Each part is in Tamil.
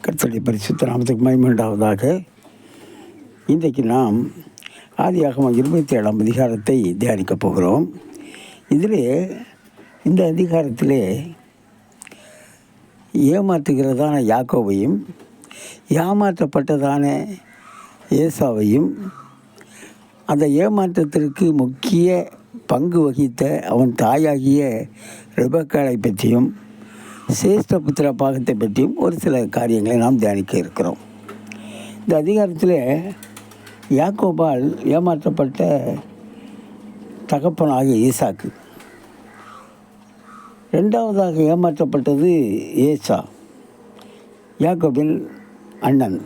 கர்த்தருடைய பரிசுத்த நாமத்துக்கு மகிமை உண்டாவதாக. இன்றைக்கு நாம் ஆதியாகமம் 27ஆம் அதிகாரத்தை தியானிக்கப் போகிறோம். இதிலே இந்த அதிகாரத்திலே ஏமாற்றுகிறதான யாக்கோபையும் ஏமாற்றப்பட்டதான ஏசாவையும் அந்த ஏமாற்றத்திற்கு முக்கிய பங்கு வகித்த அவன் தாயாகிய ரெபெக்காளை பற்றியும் சேஷ்டபுத்திர பாகத்தை பற்றியும் ஒரு சில காரியங்களை நாம் தியானிக்க இருக்கிறோம். இந்த அதிகாரத்தில் யாக்கோபால் ஏமாற்றப்பட்ட தகப்பனாகிய ஈசாக்கு, ரெண்டாவதாக ஏமாற்றப்பட்டது ஏசா, யாக்கோபின் அண்ணன்.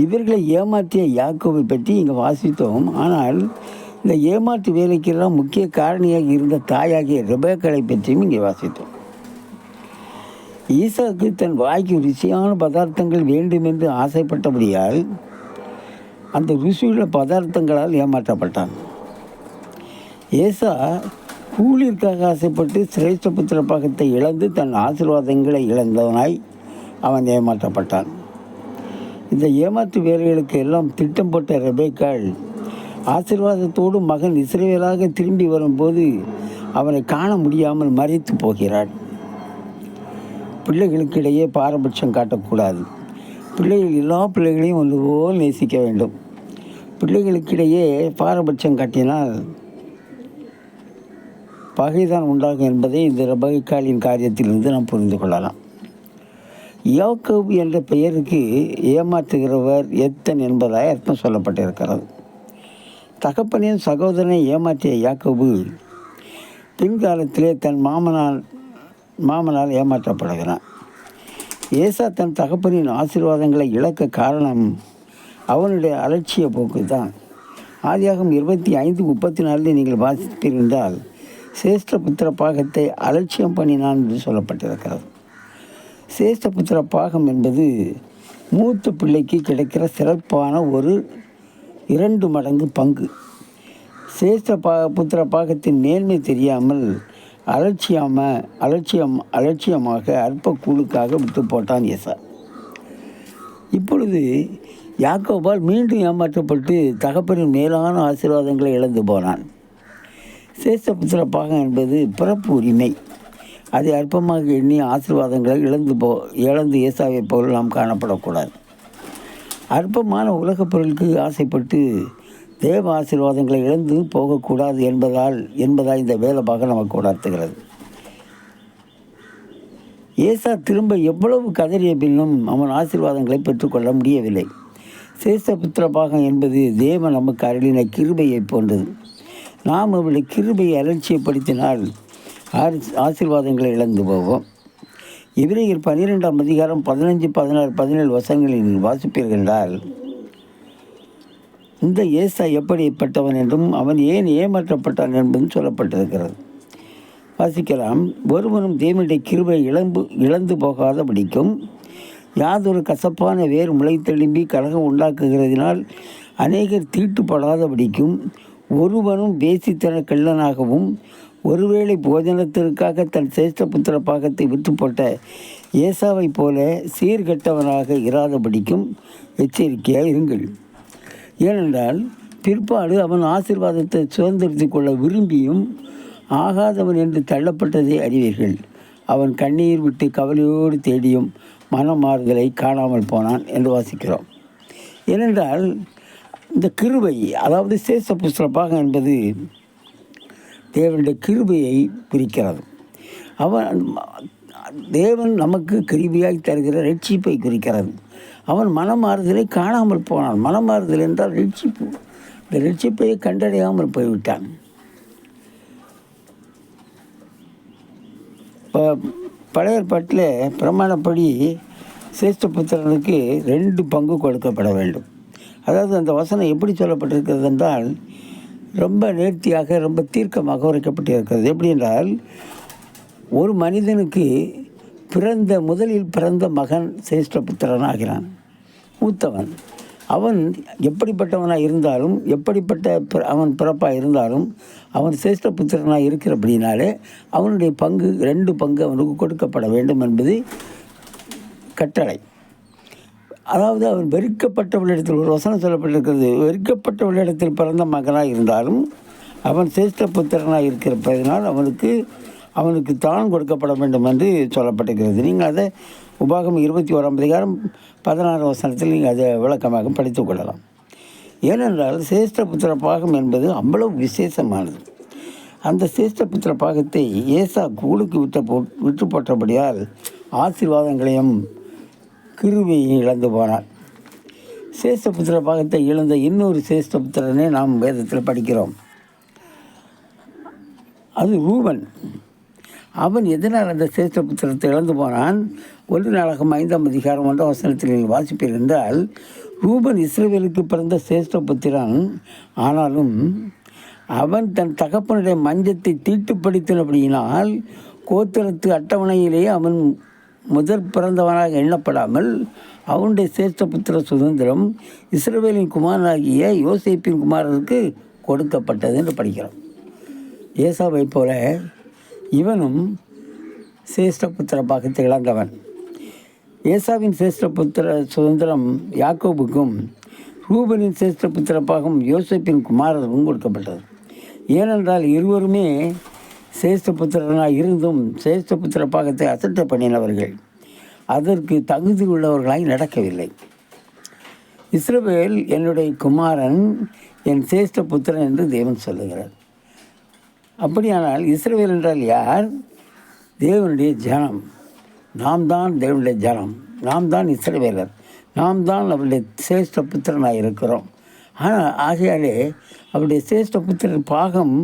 இவர்களை ஏமாற்றிய யாக்கோபை பற்றி இங்கே வாசித்தோம். ஆனால் இந்த ஏமாற்று வேலைக்கெல்லாம் முக்கிய காரணியாக இருந்த தாயாகிய ரெபெக்காளை பற்றியும் இங்கே வாசித்தோம். ஈசாக்கு தன் வாய்க்கு ருசியான பதார்த்தங்கள் வேண்டும் என்று ஆசைப்பட்டபடியால் அந்த ருசியுள்ள பதார்த்தங்களால் ஏமாற்றப்பட்டான். ஏசா கூலிற்காக ஆசைப்பட்டு சிரேஷ்டபுத்திர பாகத்தை இழந்து தன் ஆசீர்வாதங்களை இழந்தவனாய் அவன் ஏமாற்றப்பட்டான். இந்த ஏமாற்று வேலைகளுக்கு எல்லாம் திட்டம் போட்ட ரெபெக்காள் ஆசீர்வாதத்தோடு மகன் இஸ்ரவேலாக திரும்பி வரும்போது அவனை காண முடியாமல் மறைத்து போகிறாள். பிள்ளைகளுக்கிடையே பாரபட்சம் காட்டக்கூடாது. பிள்ளைகள் எல்லா பிள்ளைகளையும் ஒன்று போல் நேசிக்க வேண்டும். பிள்ளைகளுக்கிடையே பாரபட்சம் காட்டினால் பகைதான் உண்டாகும் என்பதை இந்த ரெபெக்காளின் காரியத்திலிருந்து நாம் புரிந்து கொள்ளலாம். யாக்கோபு என்ற பெயருக்கு ஏமாற்றுகிறவர் எத்தன் என்பதாய் அர்த்தம் சொல்லப்பட்டிருக்கிறது. தகப்பனின் சகோதரனை ஏமாற்றிய யாக்கோபு பின்காலத்திலே தன் மாமனால் ஏமாற்றப்படுகிறான். ஏசா தன் தகப்பனின் ஆசீர்வாதங்களை இழக்க காரணம் அவனுடைய அலட்சிய போக்கு தான். ஆதியாகமம் 25:34 நீங்கள் வாசித்திருந்தால் சேஷ்டபுத்திர பாகத்தை அலட்சியம் பண்ணினான் என்று சொல்லப்பட்டிருக்கிறது. சேஷ்டபுத்திர பாகம் என்பது மூத்த பிள்ளைக்கு கிடைக்கிற சிறப்பான ஒரு 2 மடங்கு பங்கு. புத்திர பாகத்தின் மேன்மை தெரியாமல் அலட்சியமாக அற்ப கூழுக்காக விட்டு போட்டான் ஏசா. இப்பொழுது யாக்கோபால் மீண்டும் ஏமாற்றப்பட்டு தகப்பனின் மேலான ஆசீர்வாதங்களை இழந்து போனான். சேஷ்டபுத்திர பாகம் என்பது பிறப்பு உரிமை. அதை அற்பமாக எண்ணி ஆசீர்வாதங்களை இழந்து ஏசாவை போல் நாம் காணப்படக்கூடாது. அற்பமான உலகப் பொருளுக்கு ஆசைப்பட்டு தேவ ஆசீர்வாதங்களை இழந்து போகக்கூடாது என்பதால் இந்த வேலைப்பாக நமக்கு உணர்த்துகிறது. ஏசா திரும்ப எவ்வளவு கதறிய பின்னும் அவன் ஆசீர்வாதங்களை பெற்றுக்கொள்ள முடியவில்லை. சேஷ்டபுத்திர பாகம் என்பது தேவன் நமக்கு அருளின கிருபையை போன்றது. நாம் அவருடைய கிருபையை அலட்சியப்படுத்தினால் ஆசீர்வாதங்களை இழந்து போவோம். எபிரேயர் 12ஆம் அதிகாரம் 15, 16, 17 வசனங்களில் வாசிப்பீர்கள் என்றால் இந்த ஏசா எப்படிப்பட்டவன் என்றும் அவன் ஏன் ஏமாற்றப்பட்டான் என்பதும் சொல்லப்பட்டிருக்கிறது. வாசிக்கலாம். ஒருவனும் தேவனுடைய கிருபை இழந்து போகாதபடிக்கும் யாதொரு கசப்பான வேர் முளைத்தெழும்பி கலகம் உண்டாக்குகிறதினால் அநேகர் தீட்டுப்படாதபடிக்கும் ஒருவனும் வேசித்தன கள்ளனாகவும் ஒருவேளை போஜனத்திற்காக தன் சேஷ்டபுத்திர பாகத்தை விற்று போட்ட ஏசாவை போல சீர்கெட்டவனாக இராதபடிக்கும் எச்சரிக்கையாக இருங்கள். ஏனென்றால் பிற்பாடு அவன் ஆசீர்வாதத்தை சுதந்திரித்து கொள்ள விரும்பியும் ஆகாதவன் என்று தள்ளப்பட்டதை அறிவீர்கள். அவன் கண்ணீர் விட்டு கவலையோடு தேடியும் மனமாறுதலை காணாமல் போனான் என்று வாசிக்கிறோம். ஏனென்றால் இந்த கிருபை, அதாவது சேஷ்டபுத்திர பாகம் என்பது தேவனுடைய கிருபையை குறிக்கிறது. தேவன் நமக்கு கிருபையாய் தருகிற ரட்சிப்பை குறிக்கிறது. அவன் மனமாறுதலை காணாமல் போனான். மனமாறுதல் என்றால் ரட்சிப்பு. இந்த ரட்சிப்பையை கண்டடையாமல் போய்விட்டான். இப்போ பழைய ஏற்பாட்டில் பிரமாணப்படி சேஷ்டபுத்திரனுக்கு 2 பங்கு கொடுக்கப்பட வேண்டும். அதாவது அந்த வசனம் எப்படி சொல்லப்பட்டிருக்கிறது என்றால் ரொம்ப நேர்த்தியாக, ரொம்ப தீர்க்கமாக உரைக்கப்பட்டிருக்கிறது. எப்படி என்றால், ஒரு மனிதனுக்கு முதலில் பிறந்த மகன் சேஷ்டபுத்திரன் ஆகிறான், மூத்தவன். அவன் எப்படிப்பட்டவனாக இருந்தாலும், அவன் பிறப்பாக இருந்தாலும், அவன் சேஷ்டபுத்திரனாக இருக்கிறபடினாலே அவனுடைய 2 பங்கு அவனுக்கு கொடுக்கப்பட வேண்டும் என்பது கட்டளை. அதாவது அவன் வெறுக்கப்பட்டவளிடத்தில் ஒரு வசனம் சொல்லப்பட்டிருக்கிறது, வெறுக்கப்பட்டவளிடத்தில் பிறந்த மகனாக இருந்தாலும் அவன் சிரேஷ்ட புத்திரனாக இருக்கிறப்பதனால் அவனுக்கு தான் கொடுக்கப்பட வேண்டும் என்று சொல்லப்பட்டிருக்கிறது. நீங்கள் அதை உபாகமம் 21ஆம் அதிகாரம் 16 வசனத்தில் நீங்கள் அதை விளக்கமாக படித்து கொள்ளலாம். ஏனென்றால் சிரேஷ்ட புத்திர பாகம் என்பது அவ்வளவு விசேஷமானது. அந்த சிரேஷ்ட புத்திர பாகத்தை ஏசா கூலுக்கு விட்டு போட்டபடியால் ஆசீர்வாதங்களையும் கிருபையை இழந்து போனார். சிரேஷ்ட புத்திர பாகத்தை இழந்த இன்னொரு சிரேஷ்ட புத்திரனை நாம் வேதத்தில் படிக்கிறோம். அது ரூபன். அவன் எதனால் அந்த சிரேஷ்ட புத்திரத்தை இழந்து போனான்? 1 நாளாகமம் 5ஆம் அதிகாரம் 1ஆம் வசனத்தில் நீங்கள் வாசிப்பீர்கள் என்றால், ரூபன் இஸ்ரவேலுக்கு பிறந்த சிரேஷ்ட புத்திரன். ஆனாலும் அவன் தன் தகப்பனுடைய மஞ்சத்தை தீட்டுப்படுத்தினபடியினால் கோத்திரத்து அட்டவணையிலேயே அவன் முதற் பிறந்தவனாக எண்ணப்படாமல் அவனுடைய சிரேஷ்ட புத்திர சுதந்திரம் இஸ்ரவேலின் குமாரனாகிய யோசேப்பின் குமாரருக்கு கொடுக்கப்பட்டது என்று படிக்கிறோம். ஏசாவை போல இவனும் சிரேஷ்ட புத்திர பாகத்தை இழந்தவன். ஏசாவின் சிரேஷ்ட புத்திர சுதந்திரம் யாக்கோபுக்கும், ரூபனின் சிரேஷ்ட புத்திர பாகம் யோசேப்பின் குமாரருக்கும் கொடுக்கப்பட்டது. ஏனென்றால் இருவருமே சிரேஷ்ட புத்திரனாக இருந்தும் சிரேஷ்ட புத்திர பாகத்தை அசட்டை பண்ணினவர்கள், அதற்கு தகுதி உள்ளவர்களாய் நடக்கவில்லை. இஸ்ரவேல் என்னுடைய குமாரன், என் சிரேஷ்ட புத்திரன் என்று தேவன் சொல்லுகிறார். அப்படியானால் இஸ்ரவேல் என்றால் யார்? தேவனுடைய ஜனம். நாம் தான் தேவனுடைய ஜனம், நாம் தான் இஸ்ரவேலர், நாம் தான் அவருடைய சிரேஷ்ட புத்திரனாக இருக்கிறோம். ஆனால் ஆகையாலே அவருடைய சிரேஷ்ட புத்திரன் பாகம்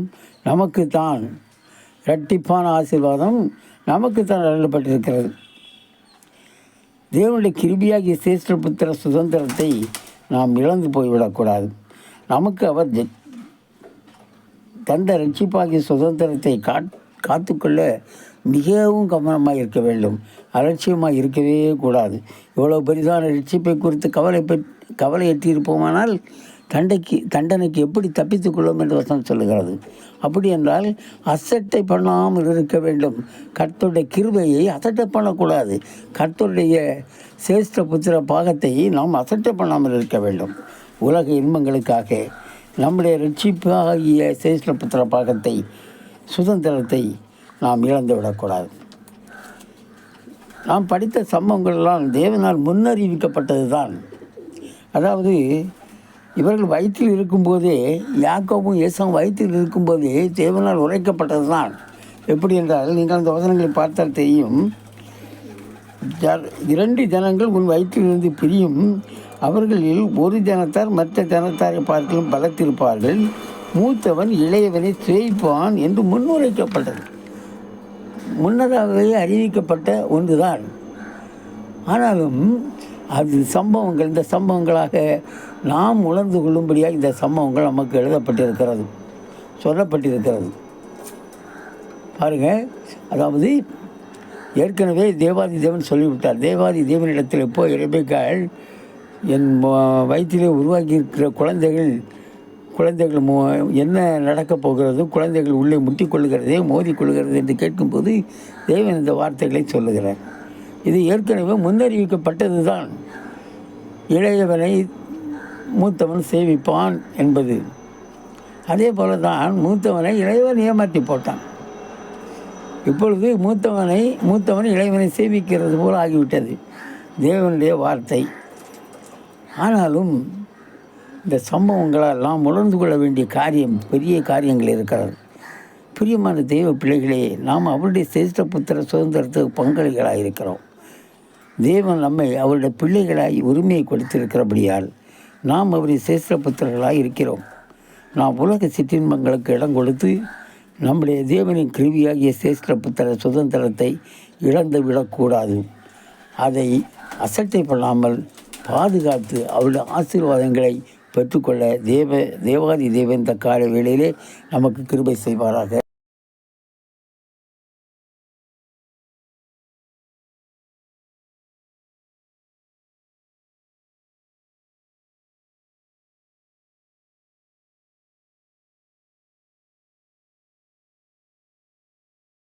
நமக்கு தான், இரட்டிப்பான ஆசீர்வாதம் நமக்கு தான் அருளப்பட்டிருக்கிறது. தேவனுடைய கிருபையாகிய சிரேஷ்ட புத்திர சுதந்திரத்தை நாம் இழந்து போய்விடக்கூடாது. நமக்கு அவர் தந்த ரட்சிப்பாகிய சுதந்திரத்தை காத்துக்கொள்ள மிகவும் கவனமாக இருக்க வேண்டும், அலட்சியமாக இருக்கவே கூடாது. இவ்வளோ பெரிதான ரட்சிப்பை குறித்து கவலையற்றிருப்போமானால் தண்டனைக்கு எப்படி தப்பித்துக் கொள்ளும் என்று வசனம் சொல்லுகிறது. அப்படி என்றால் அசட்டை பண்ணாமல் இருக்க வேண்டும். கர்த்தருடைய கிருபையை அசட்டை பண்ணக்கூடாது. கர்த்தருடைய சிரேஷ்ட புத்திர பாகத்தை நாம் அசட்டை பண்ணாமல் இருக்க வேண்டும். உலக இன்பங்களுக்காக நம்முடைய ரட்சிப்பாகிய சிரேஷ்ட புத்திர பாகத்தை சுதந்திரத்தை நாம் இழந்து விடக்கூடாது. நாம் படித்த சம்பவங்களெல்லாம் தேவனால் முன்னறிவிக்கப்பட்டது தான். அதாவது இவர்கள் வயிற்றில் இருக்கும்போதே, யாக்கோபும் ஏசாவும் வயிற்றில் இருக்கும்போதே தேவனால் உரைக்கப்பட்டது தான். எப்படி என்றால் நீங்கள் அந்த வசனங்களை பார்த்தால் தெரியும். 2 ஜனங்கள் உன் வயிற்றிலிருந்து பிரியும், அவர்களில் ஒரு ஜனத்தார் மற்ற ஜனத்தாரை பார்க்கலும் பலத்திருப்பார்கள், மூத்தவன் இளையவனை சுவைப்பான் என்று முன்னுரைக்கப்பட்டது. முன்னதாகவே அறிவிக்கப்பட்ட ஒன்றுதான். ஆனாலும் அது சம்பவங்கள், இந்த சம்பவங்களாக நாம் உணர்ந்து கொள்ளும்படியாக இந்த சம்பவங்கள் நமக்கு எழுதப்பட்டிருக்கிறது, சொல்லப்பட்டிருக்கிறது. பாருங்கள், அதாவது ஏற்கனவே தேவாதி தேவன் சொல்லிவிட்டார். தேவாதி தேவனிடத்தில் போய் ரெபெக்காள், என் வயிற்றிலே உருவாக்கியிருக்கிற குழந்தைகள் என்ன நடக்கப் போகிறது, குழந்தைகள் உள்ளே முட்டிக்கொள்கிறதே, மோதிக்கொள்கிறது என்று கேட்கும்போது தேவன் இந்த வார்த்தைகளை சொல்லுகிறார். இது ஏற்கனவே முன்னறிவிக்கப்பட்டது தான். இளையவனை மூத்தவன் சேவிப்பான் என்பது. அதே போல தான் மூத்தவனை இளையவன் ஏமாற்றி போட்டான். இப்பொழுது மூத்தவன் இளையவனை சேவிக்கிறது போல் ஆகிவிட்டது தேவனுடைய வார்த்தை. ஆனாலும் இந்த சம்பவங்களால் நாம் உணர்ந்து கொள்ள வேண்டிய பெரிய காரியங்கள் இருக்கிறது. பிரியமான தெய்வ பிள்ளைகளே, நாம் அவருடைய சிரேஷ்ட புத்திர சுதந்திரத்துக்கு பங்களிகளாக இருக்கிறோம். தேவன் நம்மை அவருடைய பிள்ளைகளாய் உரிமையை கொடுத்திருக்கிறபடியால் நாம் அவருடைய சிரேஷ்ட புத்திரர்களாக இருக்கிறோம். நாம் உலக சிற்றின்பங்களுக்கு இடம் கொடுத்து நம்முடைய தேவனின் கிருவியாகிய சிரேஷ்ட புத்திர சுதந்திரத்தை இழந்து விடக்கூடாது. அதை அசட்டை பண்ணாமல் பாதுகாத்து அவருடைய ஆசீர்வாதங்களை பெற்றுக்கொள்ள தேவாதி தேவன் இந்த கால வேளையிலே நமக்கு கிருபை செய்வாராக.